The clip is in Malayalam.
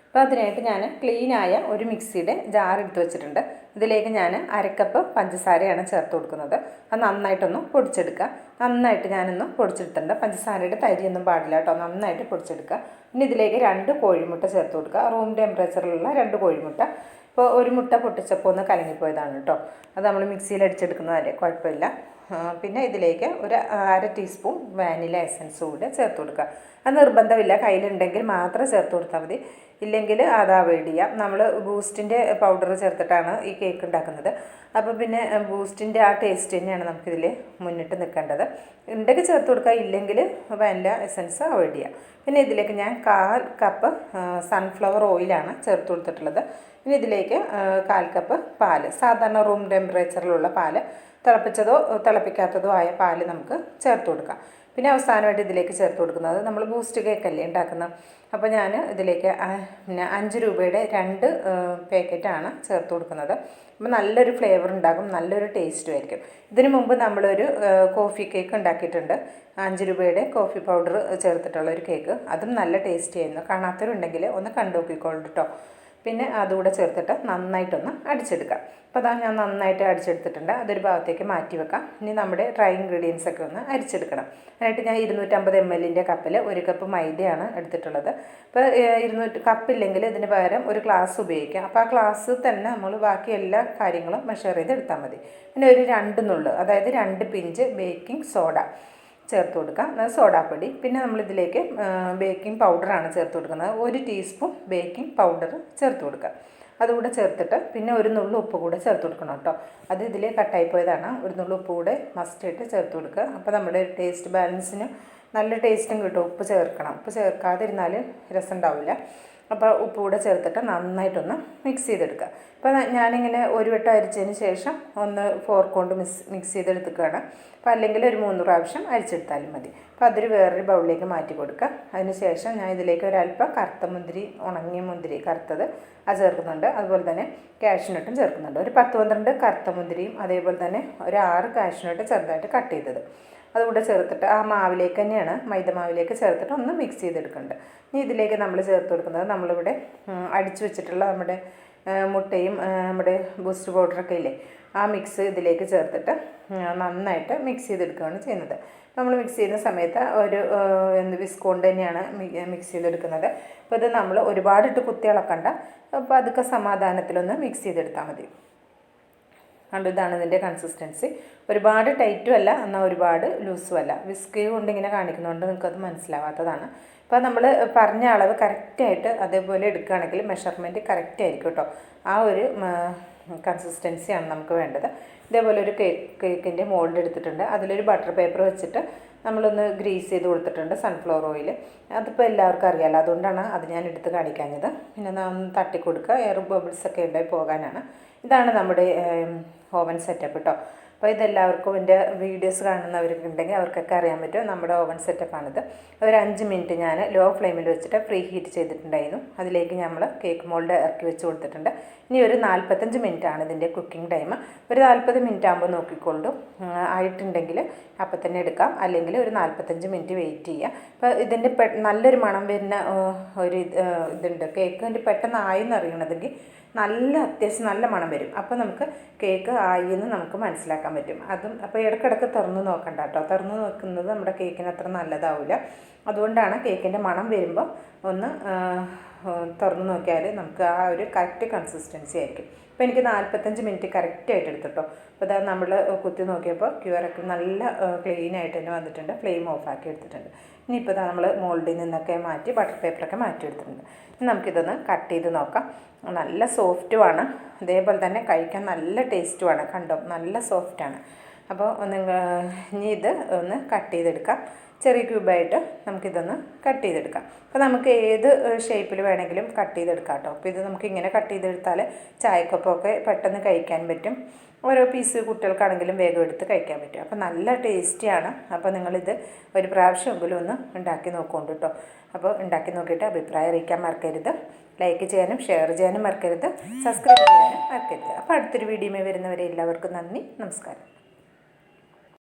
അപ്പോൾ അതിനായിട്ട് ഞാൻ ക്ലീനായ ഒരു മിക്സിയുടെ ജാർ എടുത്ത് വെച്ചിട്ടുണ്ട്. ഇതിലേക്ക് ഞാൻ അരക്കപ്പ് പഞ്ചസാരയാണ് ചേർത്ത് കൊടുക്കുന്നത്. അത് നന്നായിട്ടൊന്ന് പൊടിച്ചെടുക്കുക. നന്നായിട്ട് ഞാനൊന്ന് പൊടിച്ചെടുത്തിട്ടുണ്ട്. പഞ്ചസാരയുടെ തരിയൊന്നും പാടില്ല കേട്ടോ, നന്നായിട്ട് പൊടിച്ചെടുക്കുക. പിന്നെ ഇതിലേക്ക് 2 കോഴിമുട്ട ചേർത്ത് കൊടുക്കുക. റൂം ടെമ്പറേച്ചറിലുള്ള 2 കോഴിമുട്ട. ഇപ്പോൾ ഒരു മുട്ട പൊട്ടിച്ചപ്പോൾ ഒന്ന് കലങ്ങിപ്പോയതാണ് കേട്ടോ. അത് നമ്മൾ മിക്സിയിൽ അടിച്ചെടുക്കുന്നതല്ലേ, കുഴപ്പമില്ല. പിന്നെ ഇതിലേക്ക് ഒരു 1/2 ടീസ്പൂൺ വാനില എസൻസ് കൂടെ ചേർത്ത് കൊടുക്കുക. അത് നിർബന്ധമില്ല, കയ്യിലുണ്ടെങ്കിൽ മാത്രം ചേർത്ത് കൊടുത്താൽ മതി, ഇല്ലെങ്കിൽ അത് അവോയ്ഡ് ചെയ്യാം. നമ്മൾ ബൂസ്റ്റിൻ്റെ പൗഡർ ചേർത്തിട്ടാണ് ഈ കേക്ക് ഉണ്ടാക്കുന്നത്. അപ്പോൾ പിന്നെ ബൂസ്റ്റിൻ്റെ ആ ടേസ്റ്റ് തന്നെയാണ് നമുക്കിതിൽ മുന്നിട്ട് നിൽക്കേണ്ടത്. ഉണ്ടെങ്കിൽ ചേർത്ത് കൊടുക്കുക, ഇല്ലെങ്കിൽ വാനില എസൻസ് അവോയ്ഡ് ചെയ്യാം. പിന്നെ ഇതിലേക്ക് ഞാൻ 1/4 കപ്പ് സൺഫ്ലവർ ഓയിലാണ് ചേർത്ത് കൊടുത്തിട്ടുള്ളത്. പിന്നെ ഇതിലേക്ക് 1/4 കപ്പ് പാല്, സാധാരണ റൂം ടെമ്പറേച്ചറിലുള്ള പാല്, തിളപ്പിച്ചതോ തിളപ്പിക്കാത്തതോ ആയ പാല് നമുക്ക് ചേർത്ത് കൊടുക്കാം. പിന്നെ അവസാനമായിട്ട് ഇതിലേക്ക് ചേർത്ത് കൊടുക്കുന്നത് നമ്മൾ ബൂസ്റ്റ് കേക്കല്ലേ ഉണ്ടാക്കുന്നത്. അപ്പോൾ ഞാൻ ഇതിലേക്ക് പിന്നെ 5 രൂപയുടെ 2 പാക്കറ്റാണ് ചേർത്ത് കൊടുക്കുന്നത്. അപ്പോൾ നല്ലൊരു ഫ്ലേവർ ഉണ്ടാകും, നല്ലൊരു ടേസ്റ്റും ആയിരിക്കും. ഇതിനു മുമ്പ് നമ്മളൊരു കോഫി കേക്ക് ഉണ്ടാക്കിയിട്ടുണ്ട്, 5 രൂപയുടെ കോഫി പൗഡർ ചേർത്തിട്ടുള്ള ഒരു കേക്ക്. അതും നല്ല ടേസ്റ്റ് ചെയ്യുന്നു. കാണാത്തവരുണ്ടെങ്കിൽ ഒന്ന് കണ്ടു നോക്കിക്കോളൂ കേട്ടോ. പിന്നെ അതുകൂടെ ചേർത്തിട്ട് നന്നായിട്ടൊന്ന് അടിച്ചെടുക്കാം. അപ്പോൾ അതാ ഞാൻ നന്നായിട്ട് അടിച്ചെടുത്തിട്ടുണ്ട്. അതൊരു ഭാഗത്തേക്ക് മാറ്റി വെക്കാം. ഇനി നമ്മുടെ ഡ്രൈ ഇൻഗ്രീഡിയൻസ് ഒക്കെ ഒന്ന് അരിച്ചെടുക്കണം. അതിനായിട്ട് ഞാൻ 250 ml കപ്പിൽ 1 കപ്പ് മൈദയാണ് എടുത്തിട്ടുള്ളത്. അപ്പോൾ 200 കപ്പില്ലെങ്കിൽ ഇതിന് പകരം ഒരു ഗ്ലാസ് ഉപയോഗിക്കാം. അപ്പോൾ ആ ഗ്ലാസ് തന്നെ നമ്മൾ ബാക്കി എല്ലാ കാര്യങ്ങളും മെഷർ ചെയ്ത് എടുത്താൽ മതി. പിന്നെ ഒരു 2 നുള്ള്, അതായത് 2 പിഞ്ച് ബേക്കിംഗ് സോഡ ചേർത്ത് കൊടുക്കാം, അത് സോഡാപ്പൊടി. പിന്നെ നമ്മളിതിലേക്ക് ബേക്കിംഗ് പൗഡറാണ് ചേർത്ത് കൊടുക്കുന്നത്. 1 ടീസ്പൂൺ ബേക്കിംഗ് പൗഡർ ചേർത്ത് കൊടുക്കുക. അതുകൂടെ ചേർത്തിട്ട് പിന്നെ 1 നുള്ളു ഉപ്പ് കൂടെ ചേർത്ത് കൊടുക്കണം കേട്ടോ. അത് ഇതിൽ കട്ടായി പോയതാണ്. 1 നുള്ളു ഉപ്പ് കൂടെ മസ്റ്റായിട്ട് ചേർത്ത് കൊടുക്കുക. അപ്പോൾ നമ്മുടെ ടേസ്റ്റ് ബാലൻസിന് നല്ല ടേസ്റ്റും കിട്ടും. ഉപ്പ് ചേർക്കണം, ഉപ്പ് ചേർക്കാതിരുന്നാൽ രസം ഉണ്ടാവില്ല. അപ്പോൾ ഉപ്പ് കൂടെ ചേർത്തിട്ട് നന്നായിട്ടൊന്ന് മിക്സ് ചെയ്തെടുക്കുക. അപ്പോൾ ഞാനിങ്ങനെ ഒരു വട്ടം അരിച്ചതിന് ശേഷം ഒന്ന് ഫോർക്ക് കൊണ്ട് മിക്സ് ചെയ്തെടുക്കുകയാണ്. അപ്പോൾ അല്ലെങ്കിൽ ഒരു 3 പ്രാവശ്യം അരിച്ചെടുത്താലും മതി. അപ്പോൾ അതൊരു വേറൊരു ബൗളിലേക്ക് മാറ്റി കൊടുക്കുക. അതിന് ശേഷം ഞാൻ ഇതിലേക്ക് ഒരല്പം കറുത്ത മുന്തിരി, ഉണങ്ങിയ മുന്തിരി കറുത്തത് അത് ചേർക്കുന്നുണ്ട്. അതുപോലെ തന്നെ കാഷ്യൂനട്ടും ചേർക്കുന്നുണ്ട്. ഒരു 10-12 കറുത്ത മുന്തിരിയും അതേപോലെ തന്നെ ഒരു 6 കാഷ്യൂനട്ട് ചെറുതായിട്ട് കട്ട് ചെയ്തത് അതുകൂടെ ചേർത്തിട്ട് ആ മാവിലേക്ക് തന്നെയാണ്, മൈദ മാവിലേക്ക് ചേർത്തിട്ട് ഒന്ന് മിക്സ് ചെയ്തെടുക്കുന്നുണ്ട്. ഇനി ഇതിലേക്ക് നമ്മൾ ചേർത്ത് കൊടുക്കുന്നത് നമ്മളിവിടെ അടിച്ചു വെച്ചിട്ടുള്ള നമ്മുടെ മുട്ടയും നമ്മുടെ ബൂസ്റ്റ് പൗഡറൊക്കെ ഇല്ലേ, ആ മിക്സ് ഇതിലേക്ക് ചേർത്തിട്ട് നന്നായിട്ട് മിക്സ് ചെയ്തെടുക്കുകയാണ് ചെയ്യുന്നത്. നമ്മൾ മിക്സ് ചെയ്യുന്ന സമയത്ത് ഒരു വിസ്ക് കൊണ്ട് തന്നെയാണ് മിക്സ് ചെയ്തെടുക്കുന്നത്. അപ്പോൾ ഇത് നമ്മൾ ഒരുപാടിട്ട് കുത്തി ഇളക്കണ്ട, അപ്പോൾ അതൊക്കെ സമാധാനത്തിലൊന്ന് മിക്സ് ചെയ്തെടുത്താൽ മതി. കണ്ടു, ഇതാണ് ഇതിൻ്റെ കൺസിസ്റ്റൻസി. ഒരുപാട് ടൈറ്റും അല്ല, എന്നാൽ ഒരുപാട് ലൂസും അല്ല. വിസ്ക് കൊണ്ട് ഇങ്ങനെ കാണിക്കുന്നതുകൊണ്ട് നിങ്ങൾക്കത് മനസ്സിലാവാത്തതാണ്. അപ്പോൾ നമ്മൾ പറഞ്ഞ അളവ് കറക്റ്റായിട്ട് അതേപോലെ എടുക്കുകയാണെങ്കിൽ മെഷർമെൻറ്റ് കറക്റ്റ് ആയിരിക്കും കേട്ടോ. ആ ഒരു കൺസിസ്റ്റൻസിയാണ് നമുക്ക് വേണ്ടത്. ഇതേപോലെ ഒരു കേക്കിൻ്റെ മോൾഡ് എടുത്തിട്ടുണ്ട്. അതിലൊരു ബട്ടർ പേപ്പർ വെച്ചിട്ട് നമ്മളൊന്ന് ഗ്രീസ് ചെയ്ത് കൊടുത്തിട്ടുണ്ട്, സൺഫ്ലവർ ഓയിൽ. അതിപ്പോൾ എല്ലാവർക്കും അറിയാമല്ലോ, അതുകൊണ്ടാണ് അത് ഞാൻ എടുത്ത് കാണിക്കാഞ്ഞത്. പിന്നെ ഒന്ന് തട്ടിക്കൊടുക്കുക, എയർ ബബിൾസൊക്കെ ഉണ്ടായി പോകാനാണ്. ഇതാണ് നമ്മുടെ ഓവൻ സെറ്റപ്പ് കേട്ടോ. അപ്പോൾ ഇതെല്ലാവർക്കും എൻ്റെ വീഡിയോസ് കാണുന്നവർക്ക് ഉണ്ടെങ്കിൽ അവർക്കൊക്കെ അറിയാൻ പറ്റും. നമ്മുടെ ഓവൻ സെറ്റപ്പാണിത്. ഒരു 5 മിനിറ്റ് ഞാൻ ലോ ഫ്ലെയിമിൽ വെച്ചിട്ട് പ്രീ ഹീറ്റ് ചെയ്തിട്ടുണ്ടായിരുന്നു. അതിലേക്ക് നമ്മൾ കേക്ക് മോൾഡ് ഇറക്കി വെച്ച് കൊടുത്തിട്ടുണ്ട്. ഇനി ഒരു 45 മിനിറ്റാണ് ഇതിൻ്റെ കുക്കിംഗ് ടൈം. ഒരു 40 മിനിറ്റ് ആകുമ്പോൾ നോക്കിക്കൊള്ളു, ആയിട്ടുണ്ടെങ്കിൽ അപ്പം തന്നെ എടുക്കാം, അല്ലെങ്കിൽ ഒരു 45 മിനിറ്റ് വെയിറ്റ് ചെയ്യുക. അപ്പോൾ ഇതിൻ്റെ നല്ലൊരു മണം വരുന്ന ഒരു ഇതുണ്ട്. കേക്കിൻ്റെ പെട്ടെന്ന് ആയെന്ന് അറിയണതെങ്കിൽ അത്യാവശ്യം നല്ല മണം വരും. അപ്പോൾ നമുക്ക് കേക്ക് ആയി എന്ന് നമുക്ക് മനസ്സിലാക്കാൻ പറ്റും. അതും അപ്പോൾ ഇടയ്ക്കിടയ്ക്ക് തുറന്ന് നോക്കണ്ട കേട്ടോ. തുറന്ന് നോക്കുന്നത് നമ്മുടെ കേക്കിന് അത്ര നല്ലതാവില്ല. അതുകൊണ്ടാണ് കേക്കിൻ്റെ മണം വരുമ്പോൾ ഒന്ന് തുറന്ന് നോക്കിയാൽ നമുക്ക് ആ ഒരു കറക്റ്റ് കൺസിസ്റ്റൻസി ആയിരിക്കും. അപ്പോൾ എനിക്ക് 45 മിനിറ്റ് കറക്റ്റായിട്ട് എടുത്തിട്ടോ. അപ്പോൾ അതാ നമ്മൾ കുത്തി നോക്കിയപ്പോൾ ക്യൂറൊക്കെ നല്ല ക്ലീനായിട്ട് തന്നെ വന്നിട്ടുണ്ട്. ഫ്ലെയിം ഓഫാക്കി എടുത്തിട്ടുണ്ട്. ഇനിയിപ്പോൾ നമ്മൾ മോൾഡിൽ നിന്നൊക്കെ മാറ്റി ബട്ടർ പേപ്പറൊക്കെ മാറ്റി എടുത്തിട്ടുണ്ട്. ഇനി നമുക്കിതൊന്ന് കട്ട് ചെയ്ത് നോക്കാം. നല്ല സോഫ്റ്റുമാണ്, അതേപോലെ തന്നെ കഴിക്കാൻ നല്ല ടേസ്റ്റുമാണ്. കണ്ടോ, നല്ല സോഫ്റ്റാണ്. അപ്പോൾ ഇനി ഇത് ഒന്ന് കട്ട് ചെയ്തെടുക്കാം. ചെറിയ ക്യൂബായിട്ട് നമുക്കിതൊന്ന് കട്ട് ചെയ്തെടുക്കാം. അപ്പോൾ നമുക്ക് ഏത് ഷേപ്പിൽ വേണമെങ്കിലും കട്ട് ചെയ്തെടുക്കാം കേട്ടോ. അപ്പോൾ ഇത് നമുക്ക് ഇങ്ങനെ കട്ട് ചെയ്തെടുത്താൽ ചായക്കൊപ്പമൊക്കെ പെട്ടെന്ന് കഴിക്കാൻ പറ്റും. ഓരോ പീസ് കുട്ടികൾക്കാണെങ്കിലും വേഗം എടുത്ത് കഴിക്കാൻ പറ്റും. അപ്പോൾ നല്ല ടേസ്റ്റിയാണ്. അപ്പോൾ നിങ്ങളിത് ഒരു പ്രാവശ്യമെങ്കിലും ഒന്ന് ഉണ്ടാക്കി നോക്കുന്നുണ്ട് കേട്ടോ. അപ്പോൾ ഉണ്ടാക്കി നോക്കിയിട്ട് അഭിപ്രായം അറിയിക്കാൻ മറക്കരുത്. ലൈക്ക് ചെയ്യാനും ഷെയർ ചെയ്യാനും മറക്കരുത്. സബ്സ്ക്രൈബ് ചെയ്യാനും മറക്കരുത്. അപ്പോൾ അടുത്തൊരു വീഡിയോയിൽ വരുന്നവരെ എല്ലാവർക്കും നന്ദി, നമസ്കാരം.